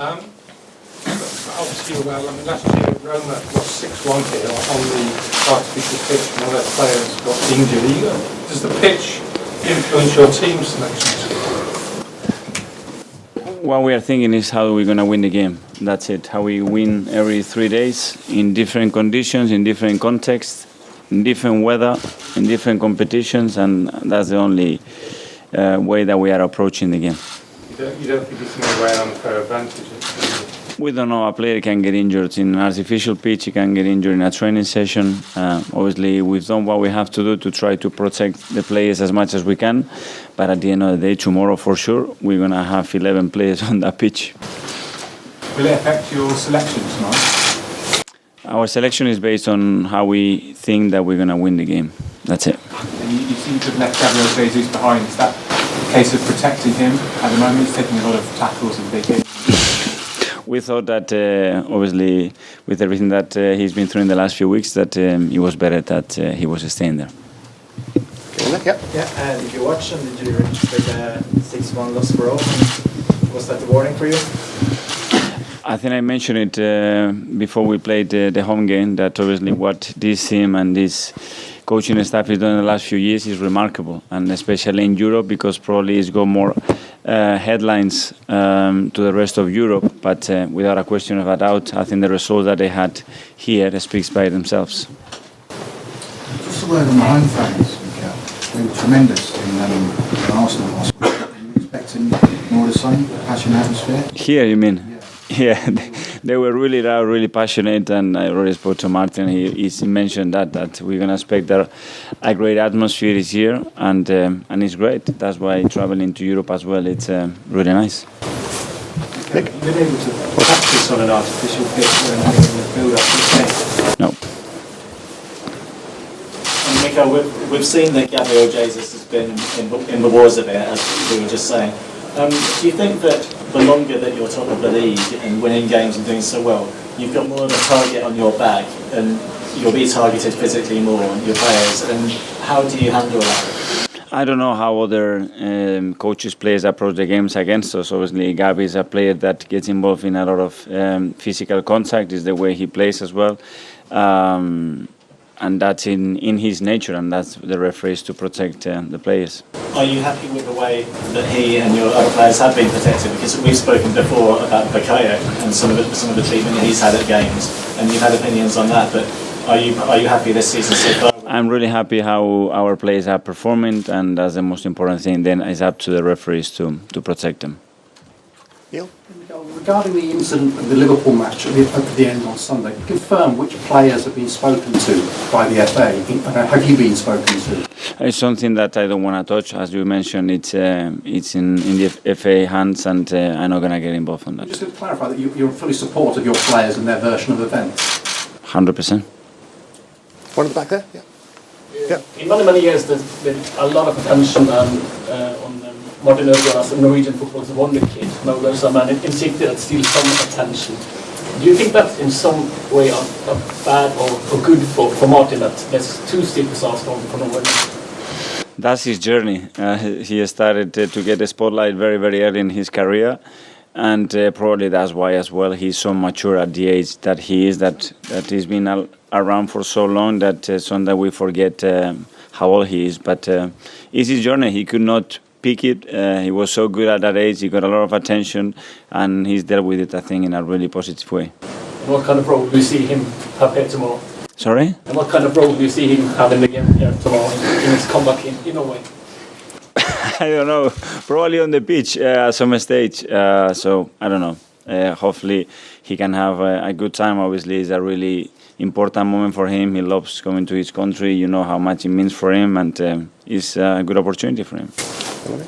Obviously, last year Roma lost 6-1 here on the artificial pitch. One of their players got injured. Does the pitch influence your team selections? What we are thinking is how we're going to win the game. That's it. How we win every 3 days in different conditions, in different contexts, in different weather, in different competitions, and that's the only way that we are approaching the game. You don't think it's going to weigh an unfair advantage? We don't know. A player can get injured in an artificial pitch, he can get injured in a training session. Obviously, we've done what we have to do to try to protect the players as much as we can. But at the end of the day, tomorrow for sure, we're going to have 11 players on that pitch. Will it affect your selection tonight? Our selection is based on how we think that we're going to win the game. That's it. And you seem to have left Gabriel Jesus behind. Is that a case of protecting him at the moment? He's taking a lot of tackles and big hits. We thought that, obviously, with everything that he's been through in the last few weeks, that it was better that he was staying there. Did you watch and did you register the 6-1 loss for Rome? Was that a warning for you? I think I mentioned it before we played the home game, that obviously what this team and this coaching staff has done in the last few years is remarkable, and especially in Europe, because probably it's got more headlines to the rest of Europe, but without a question of a doubt, I think the results that they had here speaks by themselves. Just a word on the home fans, Mikel. They were tremendous in Arsenal last week. Are you expecting more of the same, passionate atmosphere? Here, you mean? Yeah, they were really loud, really passionate, and I already spoke to Martin. He mentioned that we're going to expect a great atmosphere this year, and it's great. That's why traveling to Europe as well, it's really nice. Have you been able to practice on an artificial pitch and having the build-up to the game? No. And Mikel, we've seen that Gabriel Jesus has been in the wars a bit, as we were just saying. Do you think that the longer that you're top of the league and winning games and doing so well, you've got more of a target on your back and you'll be targeted physically more, your players, and how do you handle that? I don't know how other coaches, players approach the games against us. Obviously, Gabi is a player that gets involved in a lot of physical contact, is the way he plays as well. And that's in his nature, and that's the referees to protect the players. Are you happy with the way that he and your other players have been protected? Because we've spoken before about Bukayo and some of the treatment that he's had at games, and you've had opinions on that. But are you happy this season so far? I'm really happy how our players are performing, and that's the most important thing. Then it's up to the referees to protect them. Neil? Regarding the incident of the Liverpool match at the end on Sunday, confirm which players have been spoken to by the FA. Have you been spoken to? It's something that I don't want to touch. As you mentioned, it's in the FA hands, and I'm not going to get involved on that. Just to clarify that you're fully supportive of your players and their version of events. 100%. One at the back there? Yeah. In many years, there's been a lot of attention on Martin Ødegaard as a Norwegian football's wonder kid. Now there's a man in City that steals some attention. Do you think that's in some way a bad or good for Martin, that there's two superstars for Norway? That's his journey. He started to get the spotlight very, very early in his career, and probably that's why as well he's so mature at the age that he is, that he's been around for so long that sometimes we forget how old he is. But it's his journey. He could not pick it. He was so good at that age. He got a lot of attention, and he's dealt with it, I think, in a really positive way. And what kind of role do you see him have here tomorrow? Sorry? And what kind of role do you see him have in the game here tomorrow in his comeback in Norway? I don't know. Probably on the pitch at some stage. So I don't know. Hopefully he can have a good time. Obviously, it's a really important moment for him. He loves coming to his country. You know how much it means for him, and it's a good opportunity for him.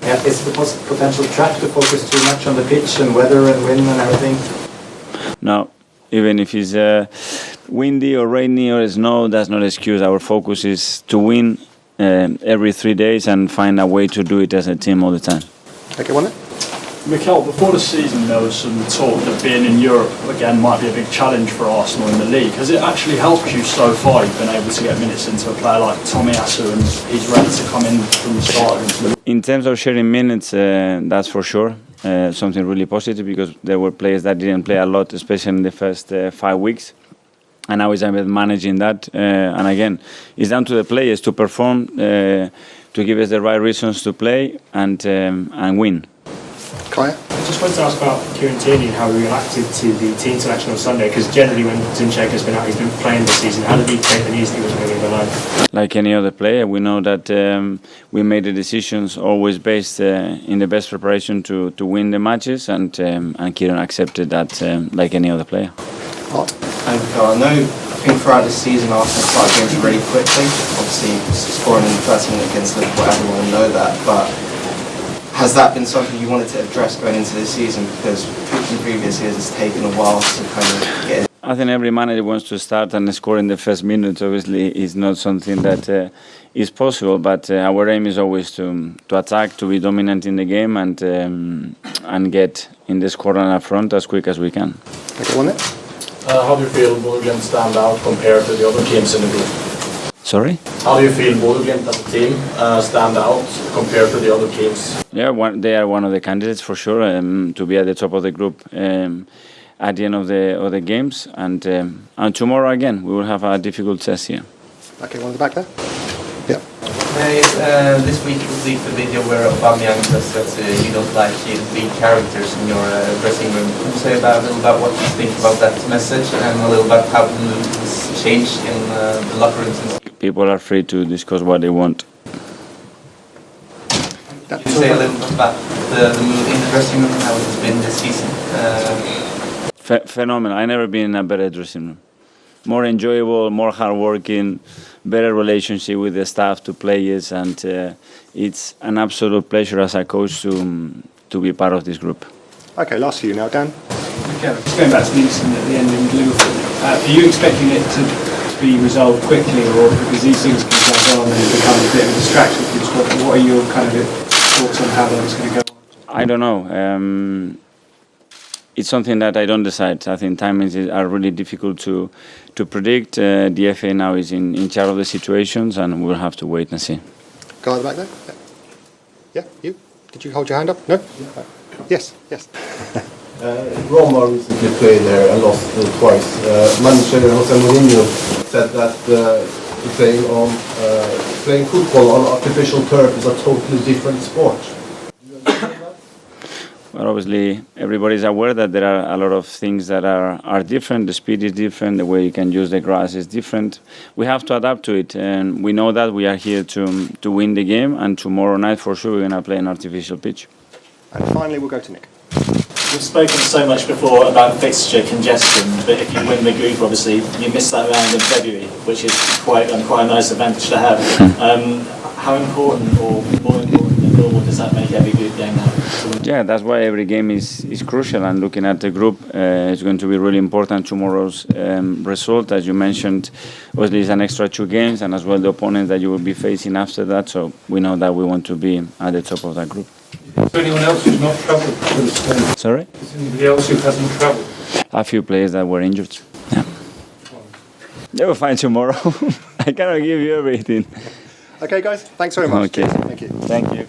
Yeah, is the potential trap to focus too much on the pitch and weather and wind and everything? No, even if it's windy or rainy or snow, that's not an excuse. Our focus is to win every 3 days and find a way to do it as a team all the time. Okay, one there. Mikel, before the season there was some talk that being in Europe again might be a big challenge for Arsenal in the league. Has it actually helped you so far? You've been able to get minutes into a player like Tomiyasu, and he's ready to come in from the start. In terms of sharing minutes, that's for sure. something really positive, because there were players that didn't play a lot, especially in the first 5 weeks. And now it's about managing that. And again, it's down to the players to perform, to give us the right reasons to play and win. Kaya? I just wanted to ask about Kieran Tierney and how he reacted to the team selection on Sunday, because generally when Zinchenko's been out, he's been playing this season. How did he take the news that he was moving the line? Like any other player, we know that we made the decisions always based in the best preparation to win the matches, and Kieran accepted that like any other player. I think throughout this season Arsenal started games really quickly. Obviously scoring in the first minute against Liverpool, everyone will know that, but has that been something you wanted to address going into this season? Because in previous years it's taken a while to kind of get it. I think every manager wants to start and score in the first minute. Obviously, it's not something that is possible, but our aim is always to attack, to be dominant in the game, and get in the scoreline up front as quick as we can. Okay, one there. How do you feel Bodø Glimt stand out compared to the other teams in the group? Sorry? How do you feel Bodø Glimt as a team stand out compared to the other teams? Yeah, they are one of the candidates for sure to be at the top of the group at the end of the games, and tomorrow again we will have a difficult test here. Okay, one at the back there. Yeah. This week was leaked a video where Aubameyang says that you don't like lead characters in your dressing room. Can you say a little about what you think about that message, and a little about how the mood has changed in the locker room since? People are free to discuss what they want. Can you say a little bit about the mood in the dressing room and how it's been this season? Phenomenal. I've never been in a better dressing room. More enjoyable, more hardworking, better relationship with the staff, to players, and it's an absolute pleasure as a coach to be part of this group. Okay, last for you now, Dan. Okay, just going back to the incident at the end in Liverpool, are you expecting it to be resolved quickly, or because these things can drag on and it becomes a bit of a distraction for the squad? What are your kind of thoughts on how that's going to go? I don't know. It's something that I don't decide. I think timings are really difficult to predict. The FA now is in charge of the situations, and we'll have to wait and see. Guy at the back there. Yeah, you. Did you hold your hand up? No. Yes. Roma recently played there and lost twice. Manager Jose Mourinho said that playing football on artificial turf is a totally different sport. Well, obviously, everybody's aware that there are a lot of things that are different. The speed is different. The way you can use the grass is different. We have to adapt to it, and we know that we are here to win the game. And tomorrow night, for sure, we're going to play an artificial pitch. And finally, we'll go to Nick. We've spoken so much before about fixture congestion, but if you win the group, obviously, you miss that round in February, which is quite a nice advantage to have. How important, or more important than normal, does that make every group game now? Yeah, that's why every game is crucial, and looking at the group, it's going to be really important. Tomorrow's result, as you mentioned, obviously is an extra 2 games, and as well the opponents that you will be facing after that, so we know that we want to be at the top of that group. Is there anyone else who's not travelled? Sorry? Is anybody else who hasn't travelled? A few players that were injured. Yeah. They will find tomorrow. I cannot give you everything. Okay, guys. Thanks very much. Okay. Thank you. Thank you.